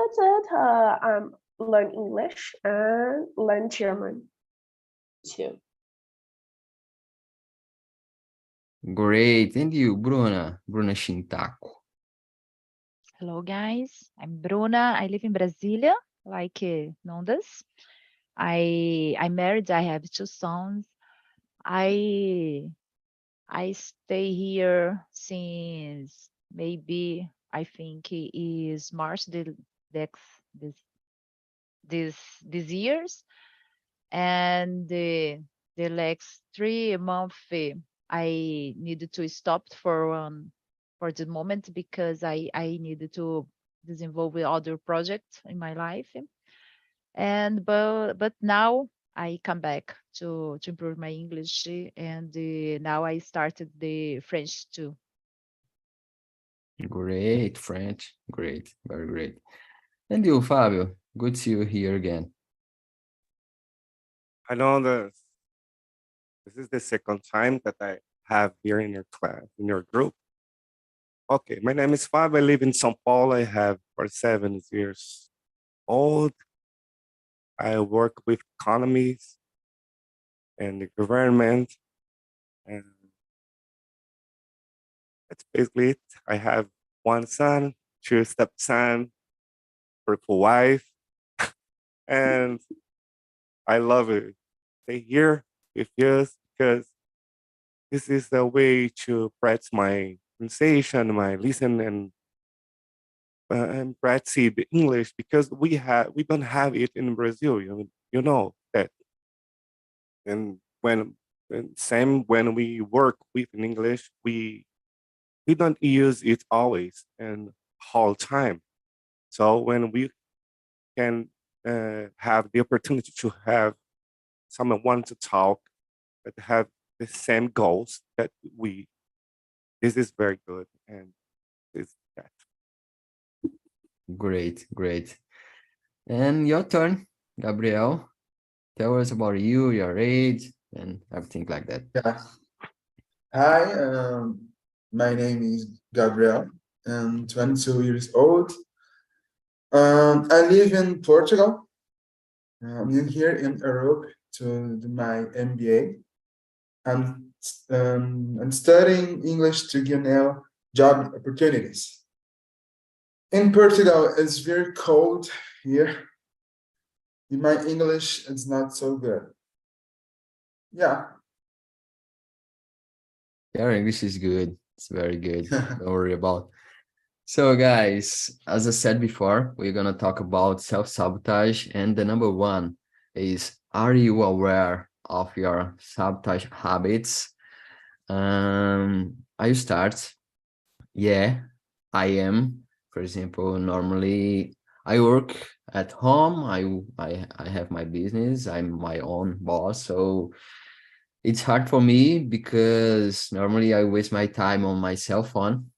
that's it. Learn English and learn German too. Great. And you, Bruna? Bruna Shintaku. Hello, guys. I'm Bruna. I live in Brasília, like Nondas. I'm married. I have two sons. I I stay here since maybe I think it is March next this this years, and the next 3 months I needed to stop for the moment because I needed to develop other projects in my life, and but now I come back to improve my English, and now I started the French too. Great, French. Great. Very great. And you, Fabio? Good to see you here again. I know this is the second time that I have here in your class, in your group. Okay, my name is Fabio. I live in São Paulo. I have 47 years old. I work with economies and the government, and that's basically it. I have one son, two stepson, beautiful wife, and I love it. Stay here with you because this is the way to practice my pronunciation, my listen, and practice the English because we don't have it in Brazil. You know that, and when we work with in English, we don't use it always and whole time. So when we can have the opportunity to have someone to talk that have the same goals that we, this is very good, and is that. Great, great. And your turn, Gabriel. Tell us about you, your age, and everything like that. Yeah. Hi, my name is Gabriel. I'm 22 years old. I live in Portugal. I'm here in Europe to do my MBA. I'm studying English to get now job opportunities. In Portugal, it's very cold here. My English is not so good. Yeah. Your English is good. It's very good. Don't worry about. So, guys, as I said before, we're gonna talk about self-sabotage, and the number one is: are you aware of your sabotage habits? I start. Yeah, I am. For example, normally I work at home. I have my business. I'm my own boss, so it's hard for me because normally I waste my time on my cell phone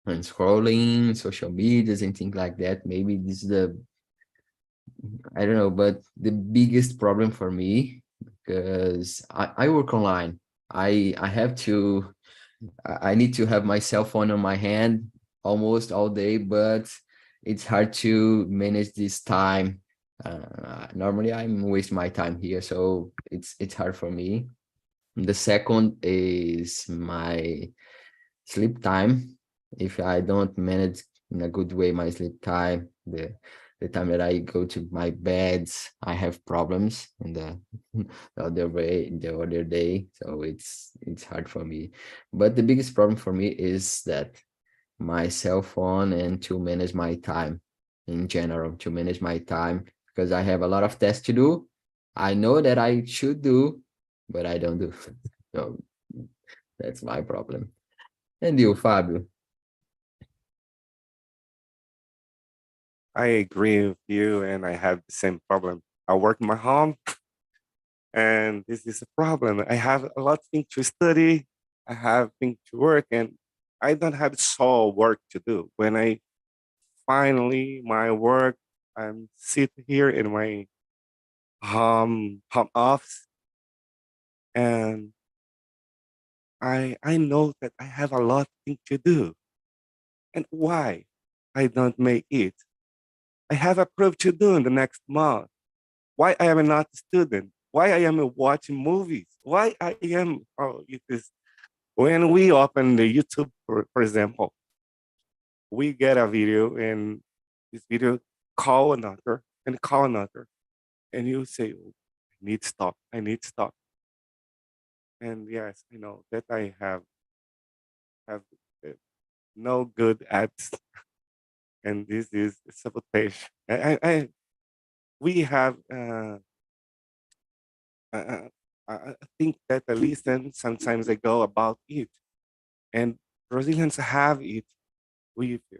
and scrolling social medias and things like that. Maybe this is I don't know, but the biggest problem for me, because I work online. I have to, I need to have my cell phone on my hand almost all day, but it's hard to manage this time. Normally I'm wasting my time here, so it's hard for me. The second is my sleep time. If I don't manage in a good way my sleep time, the time that I go to my beds, I have problems in the other day. So it's hard for me. But the biggest problem for me is that my cell phone, and to manage my time in general, to manage my time, because I have a lot of tests to do. I know that I should do, but I don't do. So that's my problem. And you, Fabio? I agree with you, and I have the same problem. I work in my home, and this is a problem. I have a lot of things to study. I have things to work, and I don't have so work to do. When I finally my work, I'm sit here in my home office, and I know that I have a lot of things to do. And why I don't make it? I have approved to do in the next month? Why I am not a student? Why I am watching movies? Why I am, oh, it is, when we open the YouTube, for example, we get a video and this video call another and call another. And you say, oh, I need stop. I need stop. And yes, I know that I have uh, no good ads, and this is sabotage. We have. I think that the listen sometimes I go about it, and Brazilians have it with you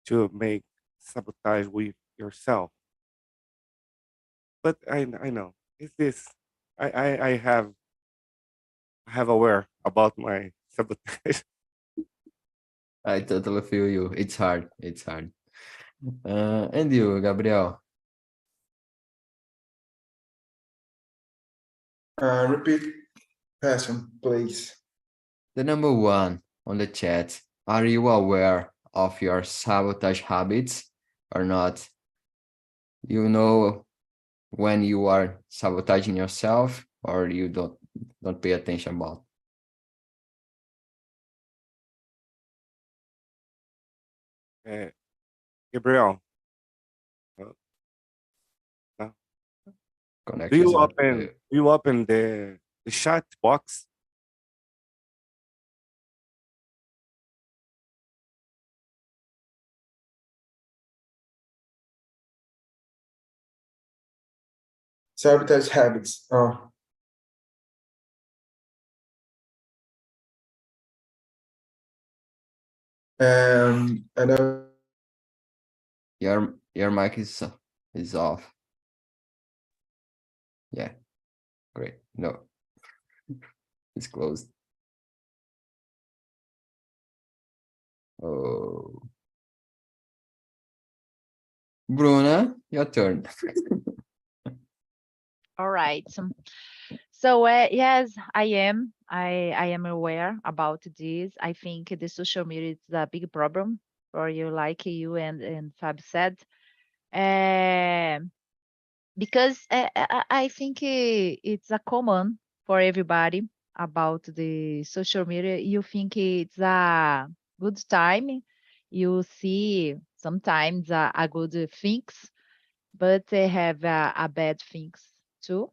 to make sabotage with yourself. But I know it's this. I have aware about my sabotage. I totally feel you. It's hard. It's hard. And you, Gabriel? Repeat question, please. The number one on the chat. Are you aware of your sabotage habits or not? You know when you are sabotaging yourself, or you don't pay attention about? Gabriel, uh, do Connections you are open the chat box? Sabotage habits. Oh. I know. your mic is off. Yeah, great. No, it's closed. Oh, Bruna, your turn. All right. So yes, I am. I am aware about this. I think the social media is a big problem for you, like you and Fab said. Um because I think it's a common for everybody about the social media. You think it's a good time. You see sometimes a good things, but they have a bad things too.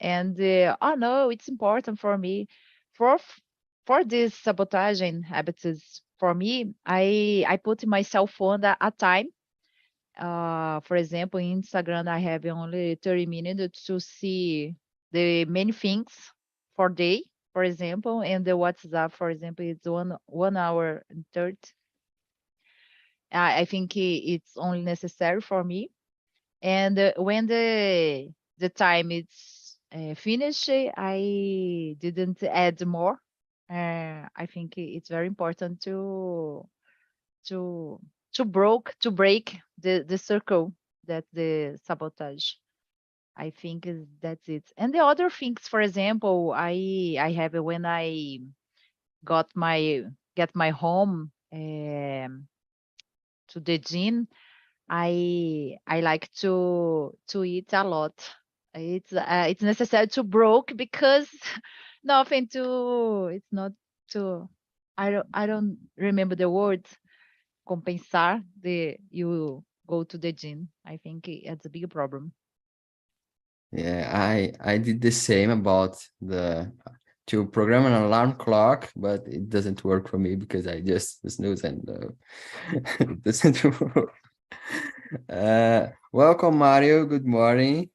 And oh no, it's important for me for for this sabotaging habits. For me, I put my cell phone a time. For example, in Instagram, I have only 30 minutes to see the many things for day, for example, and the WhatsApp, for example, it's 1 hour and 30. I think it's only necessary for me. And when the time is finished, I didn't add more. I think it's very important to to break the circle that the sabotage. I think that's it. And the other things, for example, I have when I got my get my home to the gym. I like to eat a lot. It's necessary to broke because nothing to it's not to I don't remember the word compensar the you go to the gym. I think it's a big problem. Yeah, I did the same about to program an alarm clock, but it doesn't work for me because I just snooze and it doesn't work. Welcome, Mario. Good morning.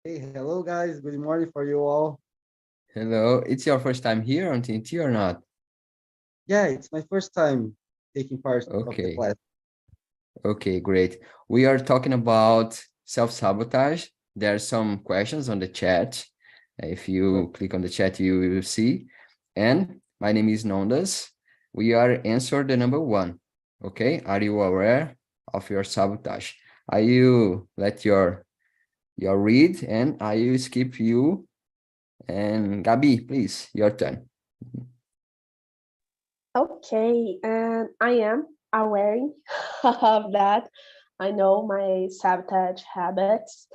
Hey, hello guys. Good morning for you all. Hello. It's your first time here on TNT or not? Yeah, it's my first time taking part of the Okay. class. Okay, great. We are talking about self-sabotage. There are some questions on the chat. If you click on the chat, you will see. And my name is Nondas. We are answer the number one. Okay, are you aware of your sabotage? I will let your read and I will skip you. And Gabi, please, your turn. Okay, and I am aware of that. I know my sabotage habits.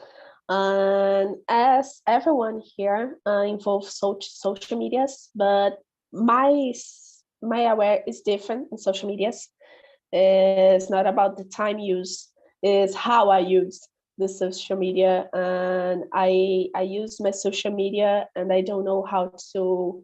And as everyone here involves social medias, but my aware is different in social medias. It's not about the time use, it's how I use the social media. And I use my social media and I don't know how to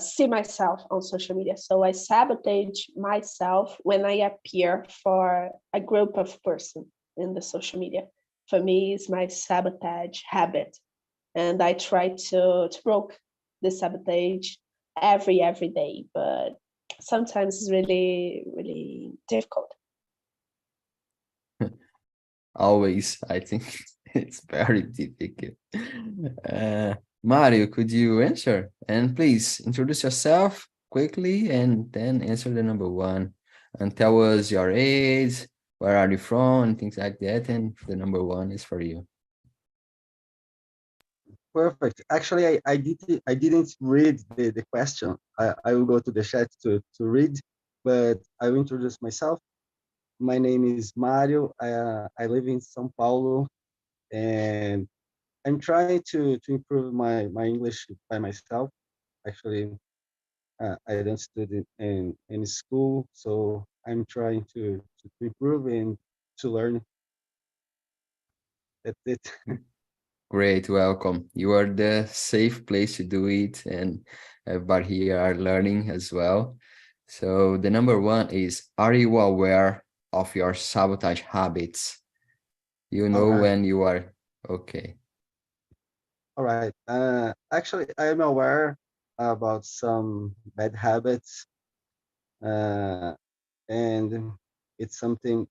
see myself on social media. So I sabotage myself when I appear for a group of person in the social media. For me, it's my sabotage habit, and I try to broke the sabotage every day, but sometimes it's really difficult. Always, I think it's very difficult. Mario, could you answer? And please introduce yourself quickly and then answer the number one and tell us your age, where are you from, and things like that. And the number one is for you. Perfect. Actually, I didn't read the question. I will go to the chat to read, but I will introduce myself. My name is Mario. I live in São Paulo, and I'm trying to improve my English by myself. Actually, I don't study in school, so I'm trying to improve and to learn. That's it. Great, welcome. You are the safe place to do it, and everybody here are learning as well. So the number one is, are you aware of your sabotage habits? You know right. when you are okay. All right. Actually, I'm aware about some bad habits, uh, and it's something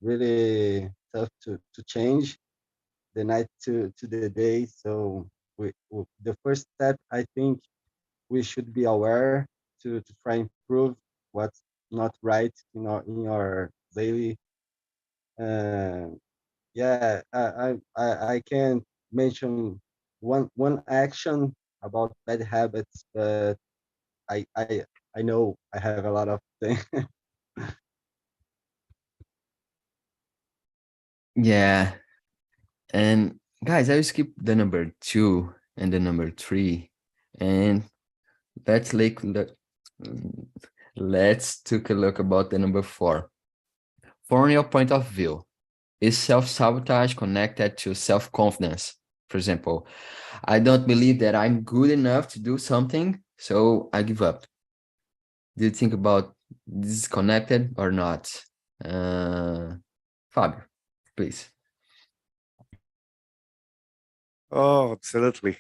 really tough to change the night to the day. So the first step, I think, we should be aware to try and improve what's not right in our daily. Uh, yeah, I can mention one action about bad habits, but I I I know I have a lot of things. Yeah, and guys, I will skip the number two and the number three, and let's let's take a look about the number four. From your point of view, is self-sabotage connected to self-confidence? For example, I don't believe that I'm good enough to do something, so I give up. Do you think about this is connected or not? Fabio, please. Oh, absolutely.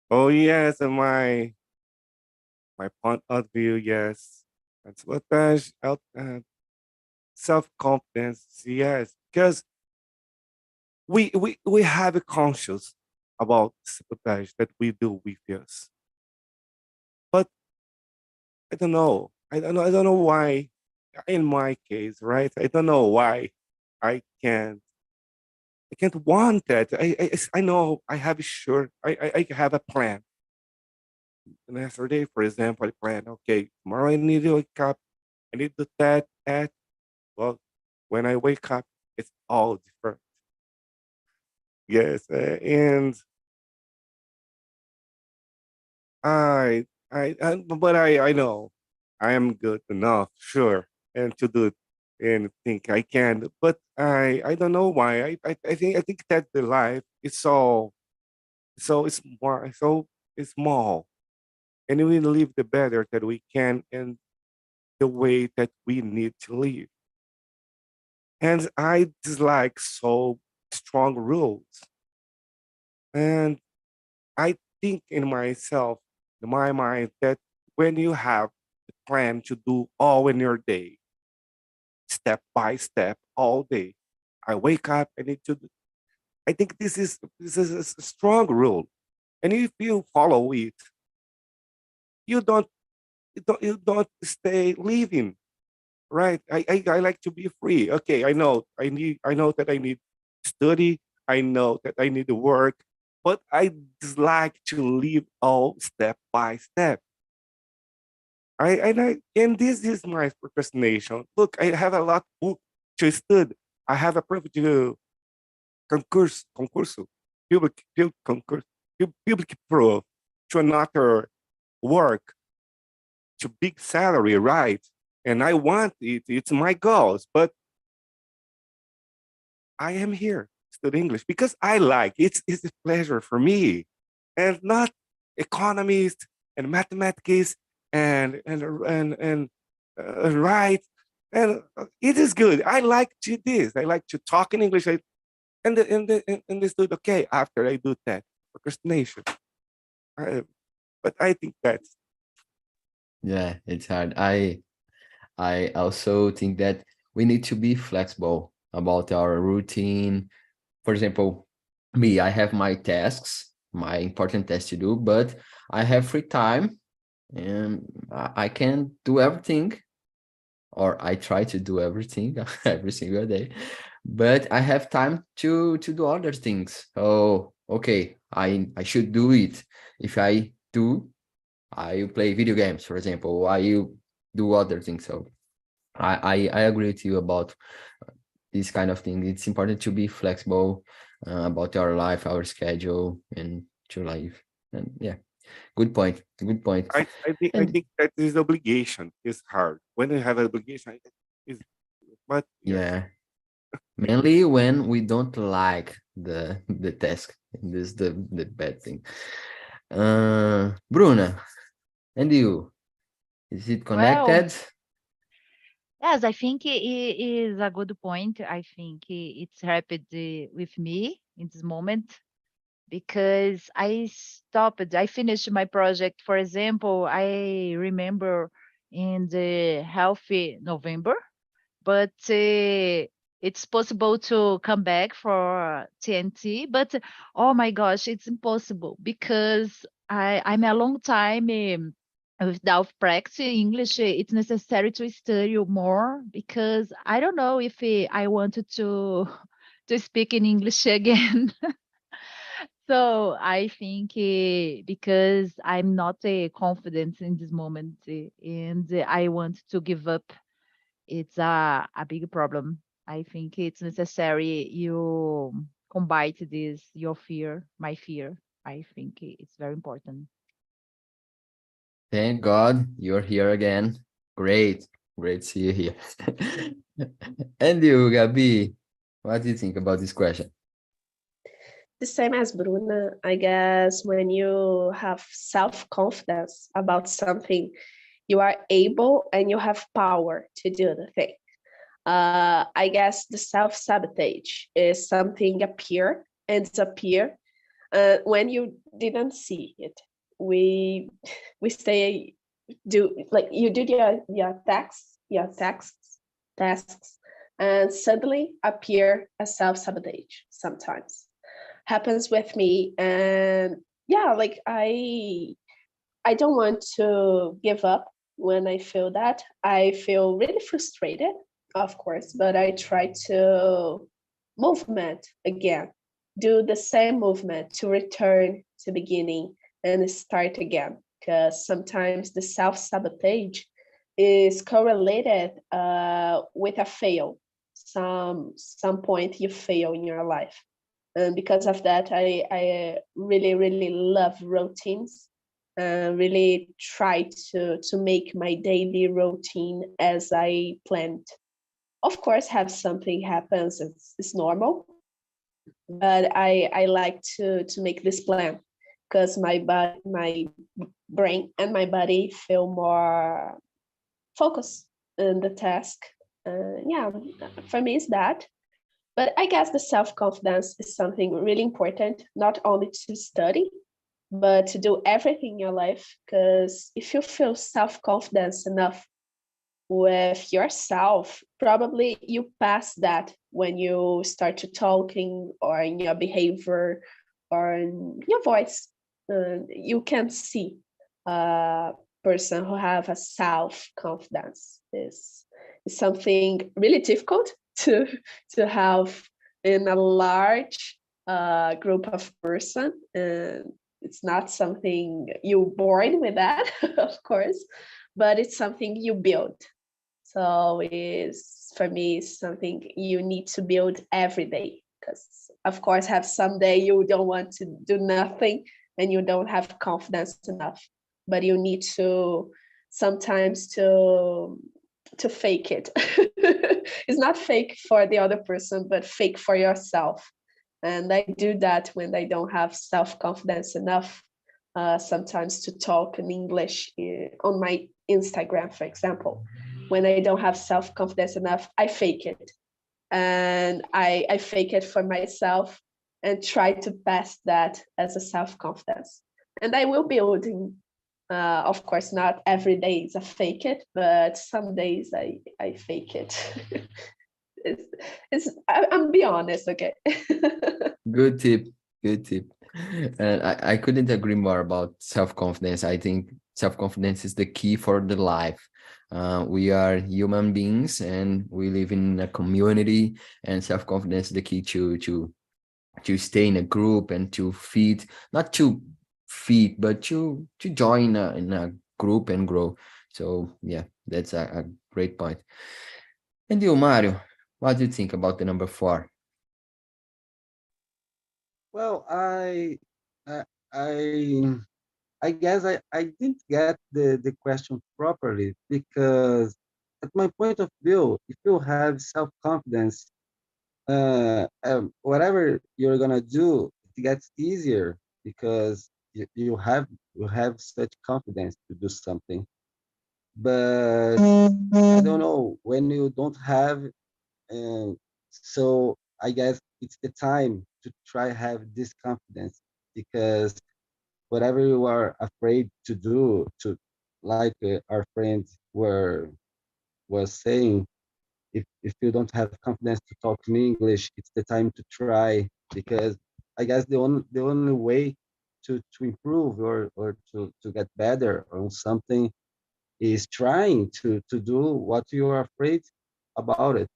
Oh yes, and my point of view, yes. That's what self-confidence, yes. Because we have a conscious about sabotage that we do with us. But I don't know why in my case, right? I don't know why I can't I can't want that. I know I have sure I have a plan. And yesterday, for example, I plan, okay, tomorrow I need to wake up, I need to do that, that. Well, when I wake up, it's all different. Yes, and but I know I am good enough, sure, and to do it and think I can. But I don't know why. I think that the life is so it's small, and we live the better that we can and the way that we need to live. And I dislike so strong rules, and I think in myself, in my mind, that when you have a plan to do all in your day, step by step, all day, I wake up and need to. I think this is a strong rule, and if you follow it, you don't you don't stay living right. I like to be free. Okay, I know that I need study. I know that I need to work, but I dislike to live all step by step. I like, and this is my procrastination. Look, I have a lot of book to study. I have a privilege to concurso, public proof to another work, to big salary, right? And I want it. It's my goals, but I am here study English because I like it's a pleasure for me, and not economists and mathematics and right. And it is good. I like to this. I like to talk in English. And this dude, okay, after I do that, procrastination. But I think that's Yeah, it's hard. I also think that we need to be flexible about our routine. For example, me, I have my tasks, my important tasks to do, but I have free time and I can do everything, or I try to do everything every single day, but I have time to do other things. Oh, okay, I should do it. If I do, I play video games, for example. I do other things. So I agree with you about this kind of thing. It's important to be flexible about our life, our schedule, and to life. And yeah, good point. Good point. I And think that is obligation is hard. When you have an obligation, is but yes. yeah, mainly when we don't like the task. This is the bad thing. Bruna, and you, is it Well, connected? yes, I think it is a good point. I think it's happened with me in this moment because I stopped. I finished my project. For example, I remember in the healthy November, but it's possible to come back for TNT. But oh my gosh, it's impossible because I'm a long time without practicing English. It's necessary to study more because I don't know if I wanted to to speak in English again. So I think because I'm not confident in this moment and I want to give up, it's a big problem. I think it's necessary you combine this, your fear, my fear. I think it's very important. Thank God you're here again. Great. Great to see you here. And you, Gabi, what do you think about this question? The same as Bruna, I guess when you have self-confidence about something, you are able and you have power to do the thing. I guess the self-sabotage is something appear and disappear when you didn't see it. We stay do like you do your tasks, and suddenly appear a self-sabotage sometimes happens with me. And yeah, like I don't want to give up. When I feel that, I feel really frustrated, of course, but I try to movement again, do the same movement to return to beginning and start again. Because sometimes the self-sabotage is correlated with a fail. Some point you fail in your life. And because of that, I really, really love routines. Really try to make my daily routine as I planned. Of course, have something happens, it's normal, but I like to make this plan because my brain and my body feel more focused in the task. Yeah, for me it's that. But I guess the self-confidence is something really important, not only to study, but to do everything in your life. Because if you feel self-confidence enough with yourself, probably you pass that when you start to talking or in your behavior or in your voice. You can see a person who have a self-confidence is something really difficult to to have in a large group of person. And it's not something you born with that, of course, but it's something you build. So for me, it's something you need to build every day, because of course have some day you don't want to do nothing and you don't have confidence enough, but you need to sometimes to fake it. It's not fake for the other person, but fake for yourself. And I do that when I don't have self-confidence enough, sometimes to talk in English on my Instagram, for example. When I don't have self-confidence enough, I fake it. And I fake it for myself and try to pass that as a self-confidence. And I will build in, of course, not every day is a fake it, but some days I fake it. I'm be honest, okay? Good tip. Good tip. And I couldn't agree more about self-confidence. I think self-confidence is the key for the life. We are human beings and we live in a community, and self-confidence is the key to stay in a group and to feed, not to feed, but to join in a group and grow. So yeah, that's a great point. And you, Mario, what do you think about the number 4? Well, I I I guess I didn't get the question properly, because at my point of view, if you have self-confidence, whatever you're gonna do, it gets easier because you have such confidence to do something. But I don't know, when you don't have, um, so I guess it's the time to try have this confidence, because whatever you are afraid to do, to like our friends was saying, if you don't have confidence to talk in English, it's the time to try, because I guess the only way to improve or to get better on something is trying to do what you are afraid about it.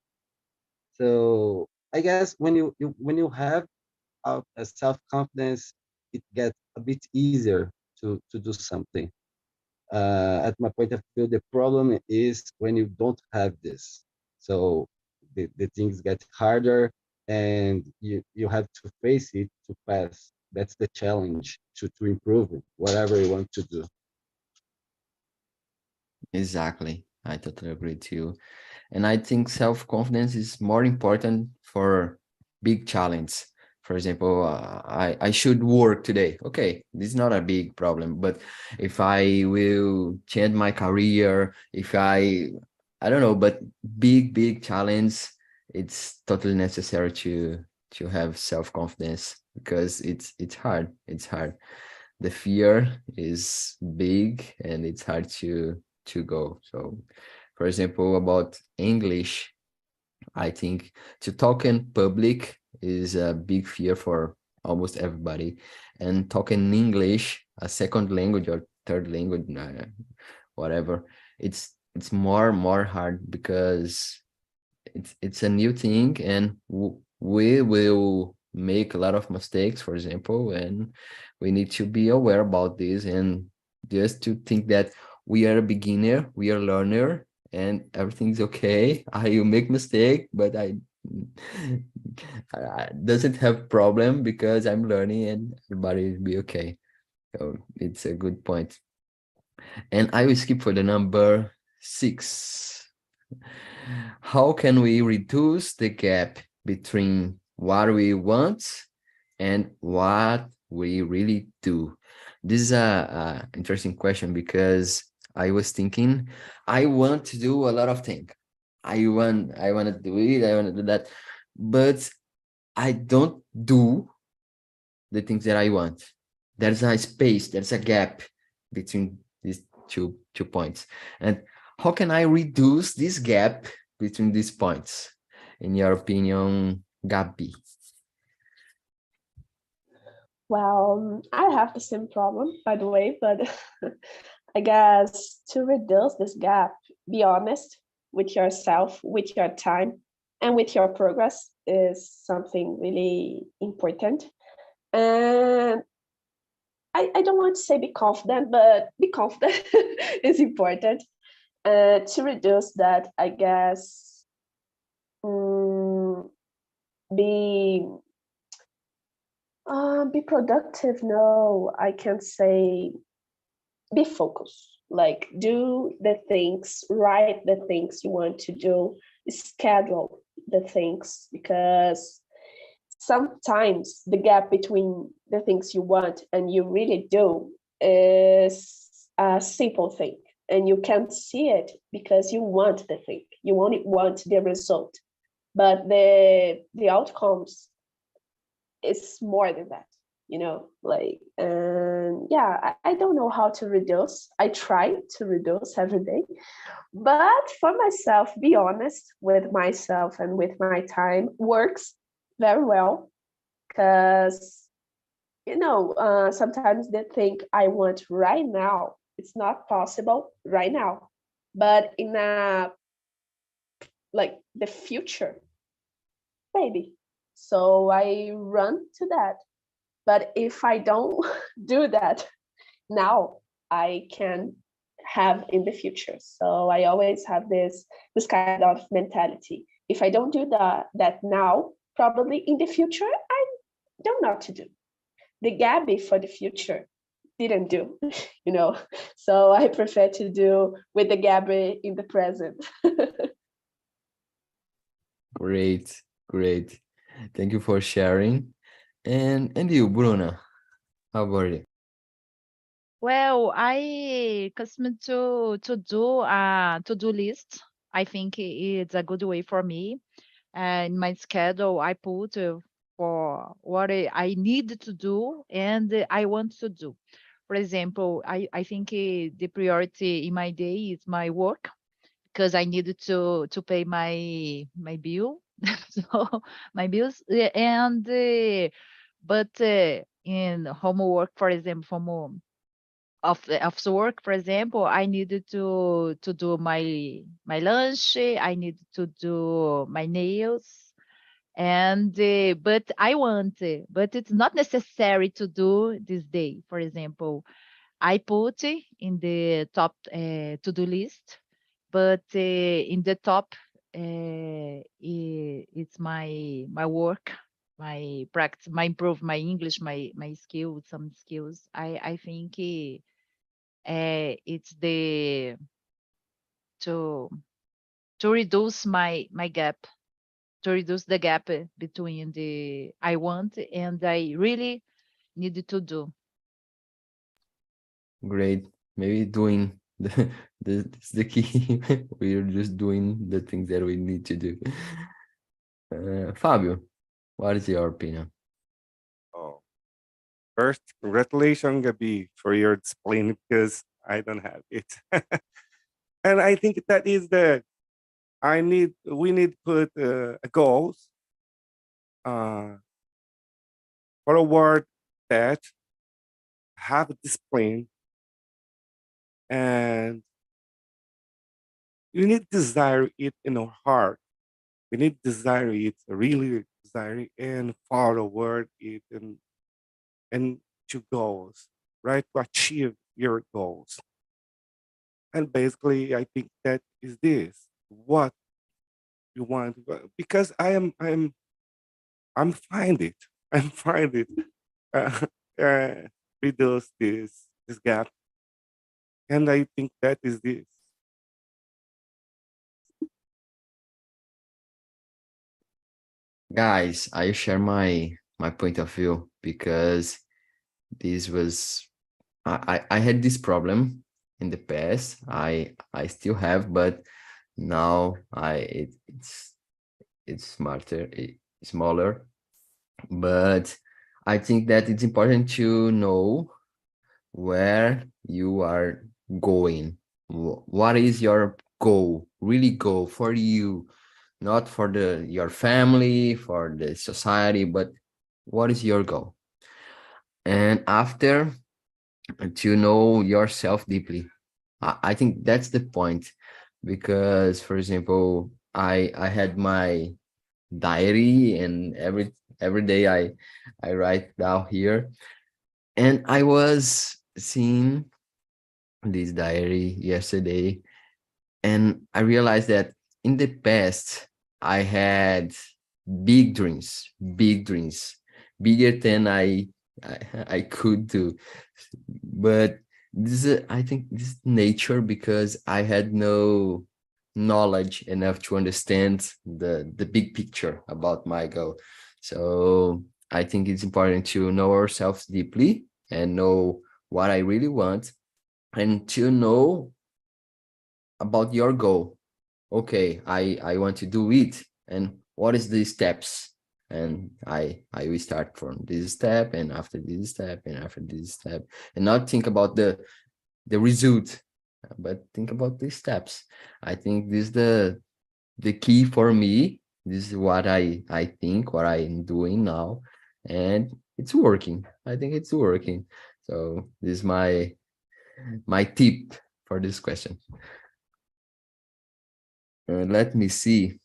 So I guess when you have a self confidence, it gets a bit easier to do something. At my point of view, the problem is when you don't have this. So the things get harder, and you have to face it to pass. That's the challenge to improve it, whatever you want to do. Exactly. I totally agree with you. And I think self-confidence is more important for big challenge. For example, I should work today. Okay, this is not a big problem. But if I will change my career, if I don't know, but big challenge, it's totally necessary to have self-confidence, because it's hard. It's hard. The fear is big and it's hard to go. So for example, about English, I think to talk in public is a big fear for almost everybody. And talking English, a second language or third language, whatever, it's more hard, because it's a new thing, and we will make a lot of mistakes, for example, and we need to be aware about this, and just to think that we are a beginner, we are a learner, and everything's okay. I will make mistake, but I doesn't have problem, because I'm learning and everybody will be okay. So it's a good point. And I will skip for the number 6. How can we reduce the gap between what we want and what we really do? This is a interesting question, because I was thinking I want to do a lot of things. I want to do it, I want to do that, but I don't do the things that I want. There's a space, there's a gap between these two points. And how can I reduce this gap between these points, in your opinion, Gabi? Well, I have the same problem, by the way, but I guess to reduce this gap, be honest with yourself, with your time, and with your progress is something really important. And I don't want to say be confident, but be confident is important. To reduce that, I guess, be productive. No, I can't say be focused. Like do the things, write the things you want to do, schedule the things, because sometimes the gap between the things you want and you really do is a simple thing, and you can't see it because you want the thing, you only want the result, but the outcomes is more than that, like. And yeah, I don't know how to reduce. I try to reduce every day, but for myself, be honest with myself and with my time works very well, because sometimes they think I want right now, it's not possible right now, but in a like the future, maybe. So I run to that. But if I don't do that now, I can have in the future. So I always have this kind of mentality. If I don't do that now, probably in the future, I don't know what to do. The Gabby for the future didn't do, So I prefer to do with the Gabby in the present. Great, great. Thank you for sharing. And you, Bruna, how about you? Well, I custom to do a to-do list. I think it's a good way for me. In my schedule, I put for what I need to do and I want to do. For example, I think the priority in my day is my work, because I needed to pay my bill, so my bills, and but in homework, for example, home of the work, for example, I needed to do my lunch, I needed to do my nails, and but I want, but it's not necessary to do this day. For example, I put in the top to-do list, but in the top it's my work, my practice, my improve my English, my skills, some skills. I think it's the to to reduce my gap, to reduce the gap between the I want and I really need to do. Great. Maybe doing that's the key. We're just doing the things that we need to do. Fabio, what is your opinion? Oh, first, congratulations, Gabi, for your discipline because I don't have it. And I think that is we need to put goals uh, for a word that have discipline, and you need desire it in our heart. We need desire it, really desire it, and forward it and to goals, right? To achieve your goals. And basically, I think that is this what you want, because I'm find it. I'm find it. Uh, uh, reduce this gap, and I think that is this. Guys, I share my point of view because this was I had this problem in the past. I still have, but now it's smarter, smaller. But I think that it's important to know where you are going. What is your goal? Really goal for you, not for your family, for the society, but what is your goal? And after, to know yourself deeply. I think that's the point, because for example, I had my diary, and every day I write down here, And I was seeing this diary yesterday, and I realized that in the past, I had big dreams, bigger than I, I could do. But this is, I think, this is nature, because I had no knowledge enough to understand the big picture about my goal. So I think it's important to know ourselves deeply and know what I really want, and to know about your goal. Okay, I want to do it, and what is the steps? And I will start from this step, and after this step, and after this step, and not think about the result, but think about the steps. I think this is the key for me. This is what I think, what I'm doing now, and it's working. I think it's working. So this is my tip for this question. Let me see.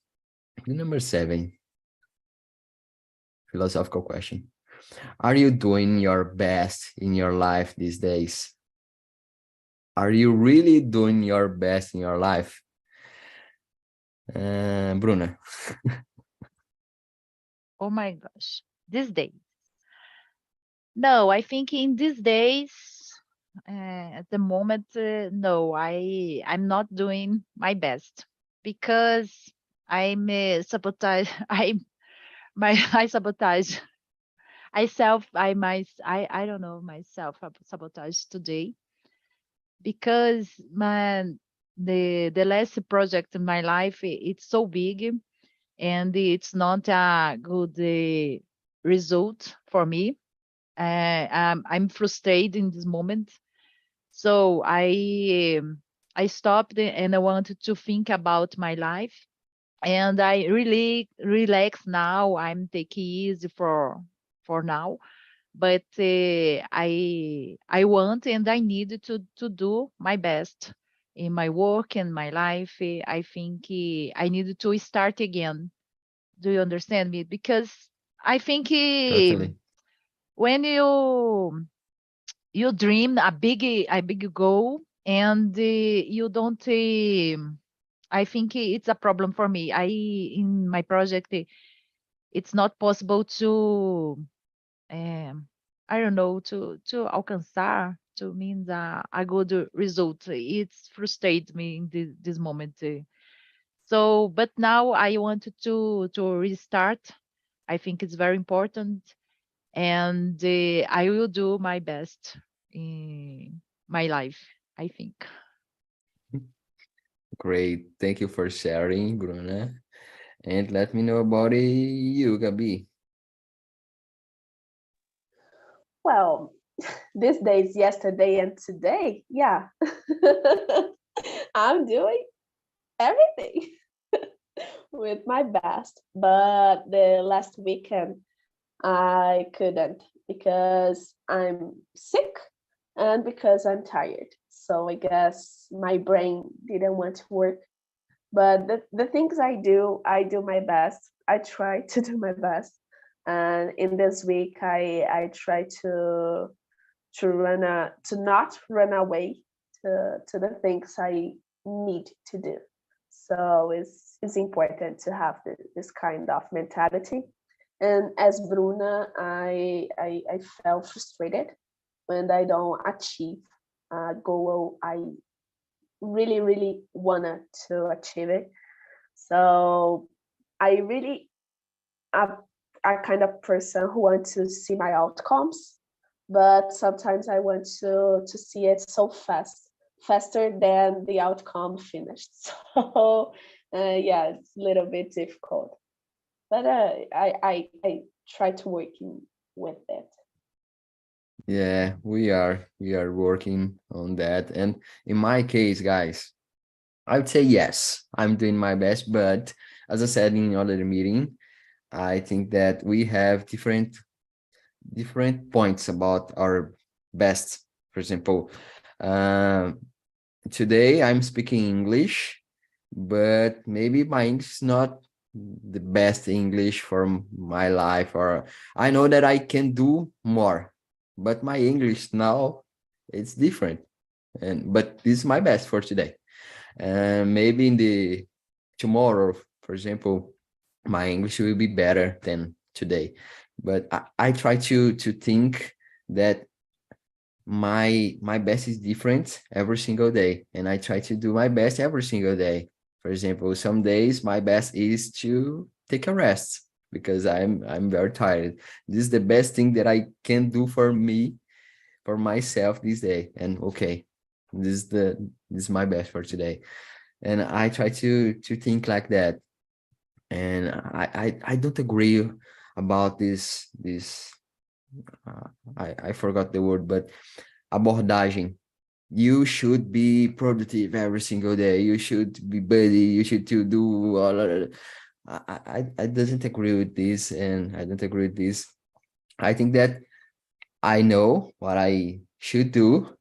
Number 7, philosophical question. Are you doing your best in your life these days? Are you really doing your best in your life? Bruna. Oh my gosh, these days. No, I think in these days, at the moment, no, I'm not doing my best because I'm sabotage. I sabotage. I don't know, myself sabotage today because the last project in my life, it's so big and it's not a good result for me. I'm frustrated in this moment, so I stopped and I wanted to think about my life, and I really relax now. I'm taking easy for now, but I want and I need to do my best in my work and my life. I think I need to start again. Do you understand me? Because I think Totally. when you dream a big goal and you don't I think it's a problem for me. I in my project it's not possible to um, I don't know, to alcançar, to mean a good result. It's frustrates me in this moment. So, but now I wanted to restart. I think it's very important, and I will do my best in my life, I think. Great. Thank you for sharing, Bruna. And let me know about you, Gabi. Well, these days, yesterday and today, yeah, I'm doing everything with my best. But the last weekend, I couldn't because I'm sick and because I'm tired. So I guess my brain didn't want to work. But the things I do my best. I try to do my best. And in this week, I try to not run away to the things I need to do. So it's important to have this kind of mentality. And as Bruna, I felt frustrated when I don't achieve a goal I really wanted to achieve it. So I really am a kind of person who wants to see my outcomes, but sometimes I want to see it so faster than the outcome finished. So yeah, it's a little bit difficult, but I try to work with it. Yeah, we are working on that. And in my case, guys, I would say yes, I'm doing my best, but as I said in other meeting, I think that we have different points about our best. For example, um, today I'm speaking English, but maybe my English is not the best English for my life, or I know that I can do more, but my English now it's different. But this is my best for today. And maybe in the tomorrow, for example, my English will be better than today. But I try to think that my best is different every single day, and I try to do my best every single day. For example, some days my best is to take a rest because I'm very tired. This is the best thing that I can do for me, for myself this day. And okay, this is my best for today. And I try to think like that. And I don't agree about this I forgot the word, but abordagem. You should be productive every single day. You should be busy. You should to do all of it. I doesn't agree with this, and I don't agree with this. I think that I know what I should do.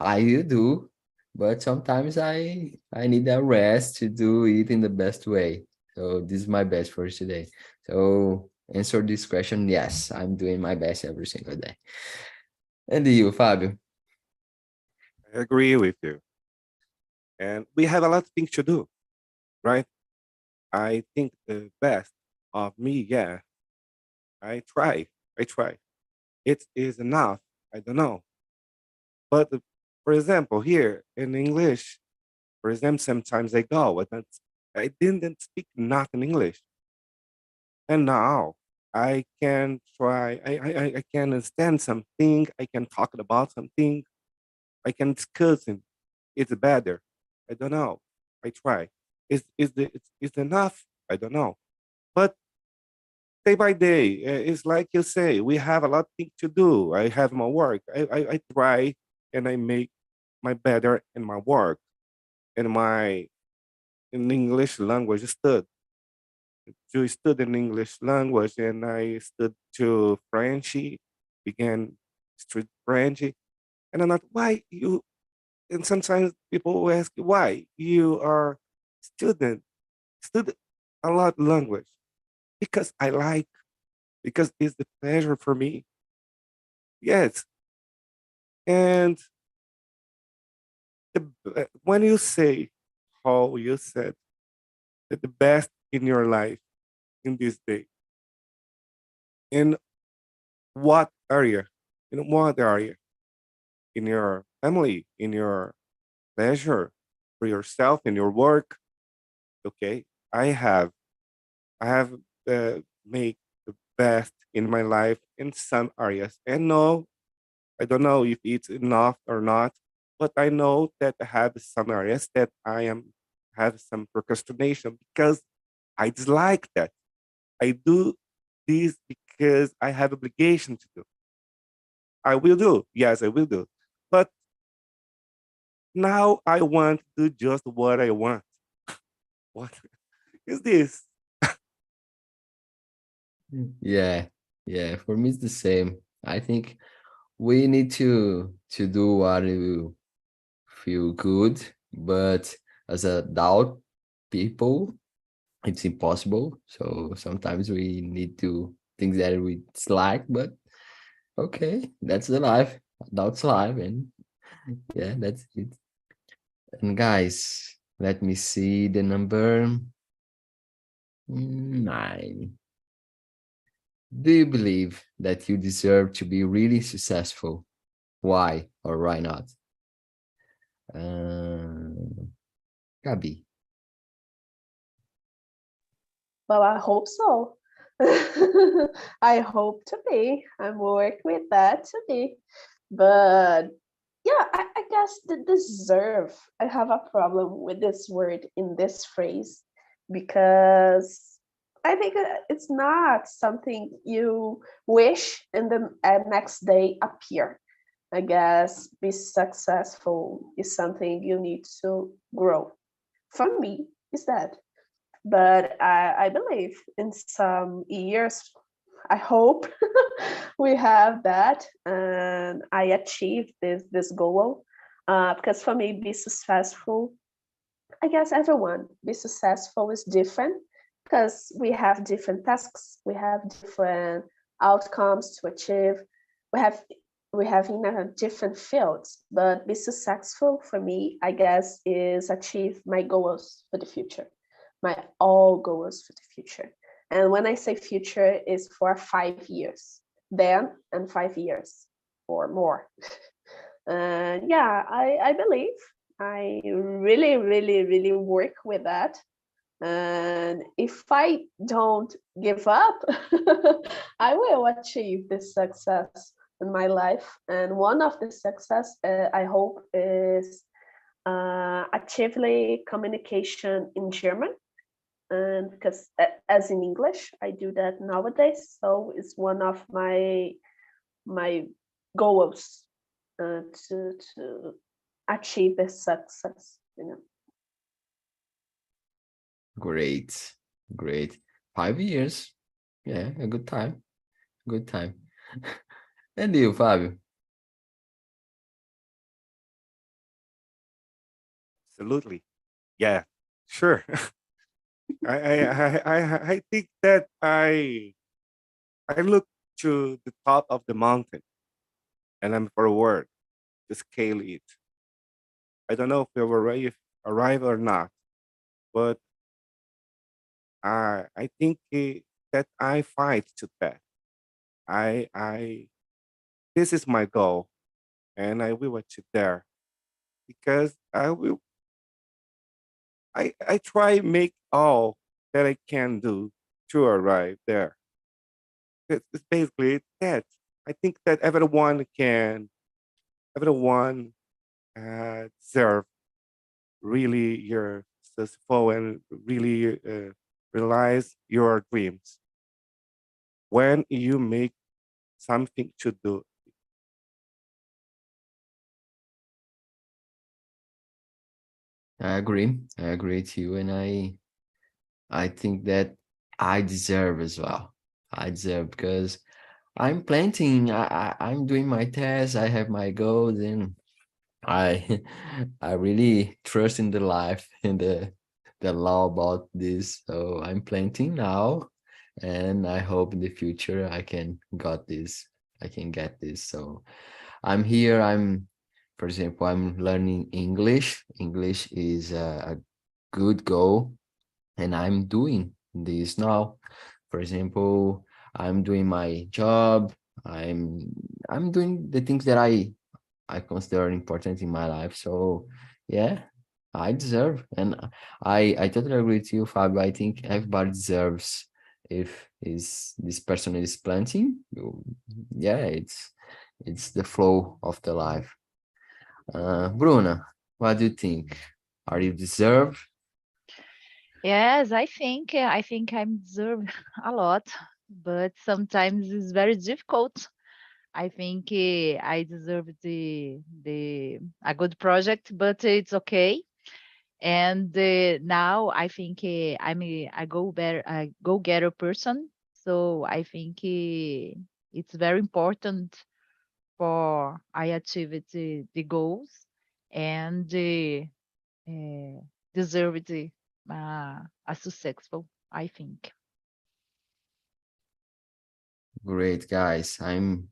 I will do, but sometimes I need a rest to do it in the best way. So this is my best for today. So answer this question, yes, I'm doing my best every single day. And you, Fabio? I agree with you. And we have a lot of things to do, right? I think the best of me, yeah, I try. I try. It is enough. I don't know. But for example, here in English, for example, sometimes I go and I didn't speak nothing English. And now I can try, I can understand something, I can talk about something, I can discuss it. It's better. I don't know. I try. Is enough? I don't know. But day by day, it's like you say, we have a lot of things to do. I have my work. I try and I make my better in my work and my in English language stud. To study in English language and I stood to French, began street French. And I'm like, why you and sometimes people will ask why you are student student a lot language because I like because it's the pleasure for me. Yes, and when you say how you said that the best in your life in this day, in what area, in what area, in your family, in your pleasure, for yourself, in your work. Okay, I have made the best in my life in some areas, and no, I don't know if it's enough or not, but I know that I have some areas that I am have some procrastination because I dislike that. I do this because I have obligation to do. I will do. Yes, I will do. But now I want to do just what I want. What is this? Yeah, yeah. For me, it's the same. I think we need to do what will feel good, but as a adult people, it's impossible. So sometimes we need to things that we dislike, but okay, that's the life, adult's life, and yeah, that's it. And guys, let me see the number 9. Do you believe that you deserve to be really successful? Why or why not? Gabi. Well, I hope so. I hope to be. I'm working with that to be. But yeah, I guess the deserve. I have a problem with this word in this phrase because I think it's not something you wish and the next day appear. I guess be successful is something you need to grow. For me, is that. But I believe in some years, I hope we have that and I achieve this goal. Because for me, be successful, I guess everyone be successful is different because we have different tasks, we have different outcomes to achieve. We have we have in different fields, but be successful for me, I guess, is achieve my goals for the future, my all goals for the future. And when I say future, is for 5 years, then and 5 years or more. And yeah, I believe I really, really, really work with that. And if I don't give up, I will achieve this success in my life. And one of the success I hope is actively communication in German. And because as in English, I do that nowadays. So it's one of my goals to achieve this success, you know. Great, great. 5 years. Yeah, a good time. Good time. And you, Fábio? Absolutely. Yeah, sure. I think that I look to the top of the mountain and I'm forward to scale it. I don't know if we will arrive or not, but I think that I fight to that. I this is my goal, and I will achieve there because I try make all that I can do to arrive there. It's basically that. I think that everyone deserve really your successful and really realize your dreams when you make something to do. I agree. I agree with you, and I think that I deserve as well. I deserve because I'm planting. I'm doing my tests. I have my goals, and I I really trust in the life and the law about this. So I'm planting now, and I hope in the future I can got this. I can get this. So I'm here. For example, I'm learning English. English is a good goal, and I'm doing this now. For example, I'm doing my job. I'm I'm doing the things that I consider important in my life. So yeah, I deserve, and I totally agree with you, Fabio. I think everybody deserves if is this person is planting. Yeah, it's the flow of the life. Bruna, what do you think? Are you deserve? Yes, I think I'm deserve a lot, but sometimes it's very difficult. I think I deserve the a good project, but it's okay. And now I think I'm a go getter person. So I think it's very important for I achieve the goals and deserve a successful, I think. Great, guys. I'm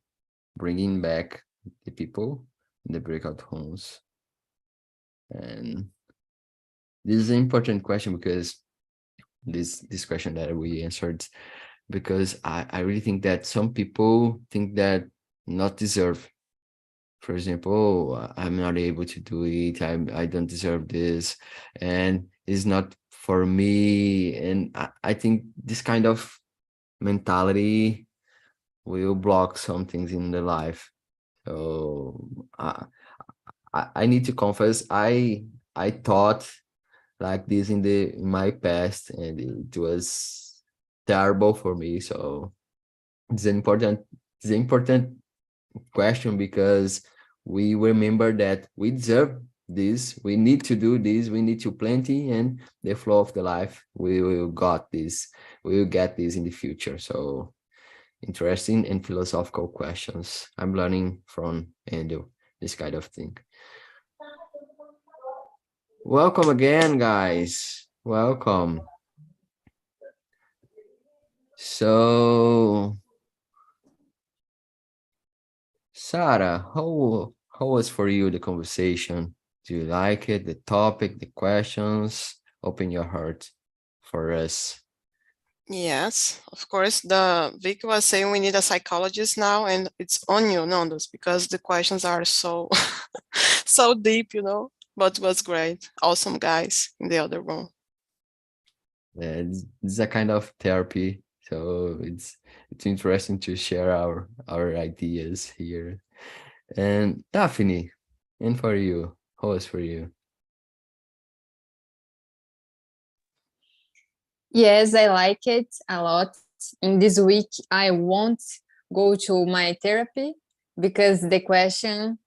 bringing back the people in the breakout rooms, and this is an important question because this question that we answered, because I really think that some people think that not deserve. For example, I'm not able to do it. I don't deserve this, and it's not for me. And I think this kind of mentality will block some things in the life. So I need to confess, I thought like this in my past, and it was terrible for me. So it's an important question because we remember that we deserve this, we need to do this, we need to plenty, and the flow of the life we will got this, we will get this in the future. So interesting and philosophical questions. I'm learning from Andrew this kind of thing. Welcome again, guys. Welcome. Sarah, how was for you the conversation? Do you like it? The topic, the questions? Open your heart for us. Yes, of course. The Vic was saying we need a psychologist now, and it's on you, Nondos, because the questions are so so deep, But it was great. Awesome guys in the other room. Yeah, it's a kind of therapy, so it's interesting to share our ideas here. And Daphne, and for you, how was for you? Yes, I like it a lot. In this week, I won't go to my therapy because the question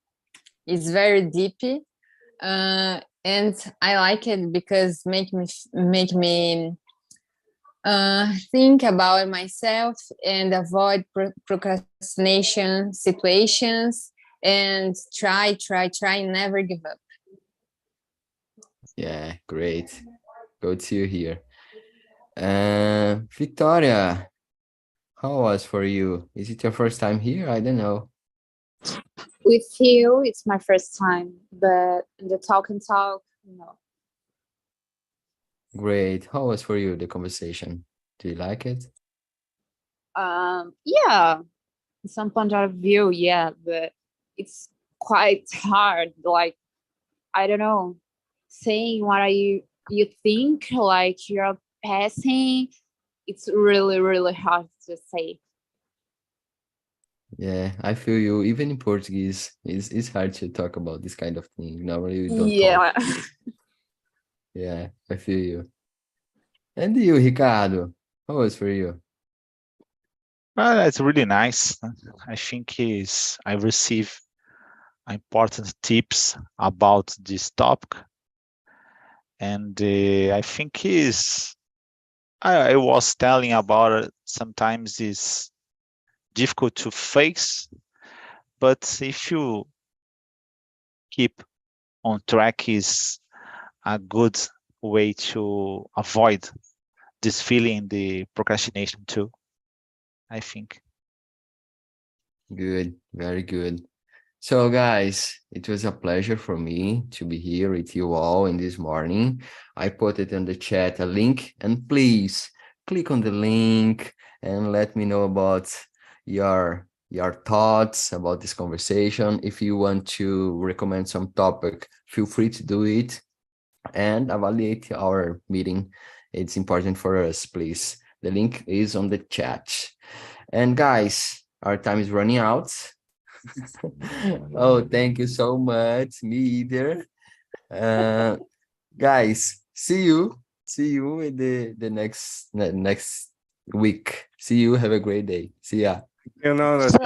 is very deep, and I like it because make me think about myself and avoid procrastination situations and try, never give up. Yeah, great. Good to you here. Victoria, how was for you? Is it your first time here? I don't know. With you, it's my first time, but in the talk and talk, no. Great. How was for you the conversation? Do you like it? Yeah, in some point of view, yeah, but it's quite hard. Like, I don't know, saying what you think, like you're passing, it's really, really hard to say. Yeah, I feel you. Even in Portuguese, it's hard to talk about this kind of thing. Normally, we don't Yeah. talk. Yeah, I feel you. And you, Ricardo, how was for you? Well, that's really nice. I think I receive important tips about this topic, and I think I was telling about it. Sometimes it's difficult to face, but if you keep on track, is a good way to avoid this feeling, the procrastination too, I think. Good, very good. So, guys, it was a pleasure for me to be here with you all in this morning. I put it in the chat, a link, and please click on the link and let me know about your thoughts about this conversation. If you want to recommend some topic, feel free to do it and evaluate our meeting. It's important for us, please. The link is on the chat. And guys, our time is running out. Oh, thank you so much. Me either. Guys, see you in the next week. See you. Have a great day. See ya. That's So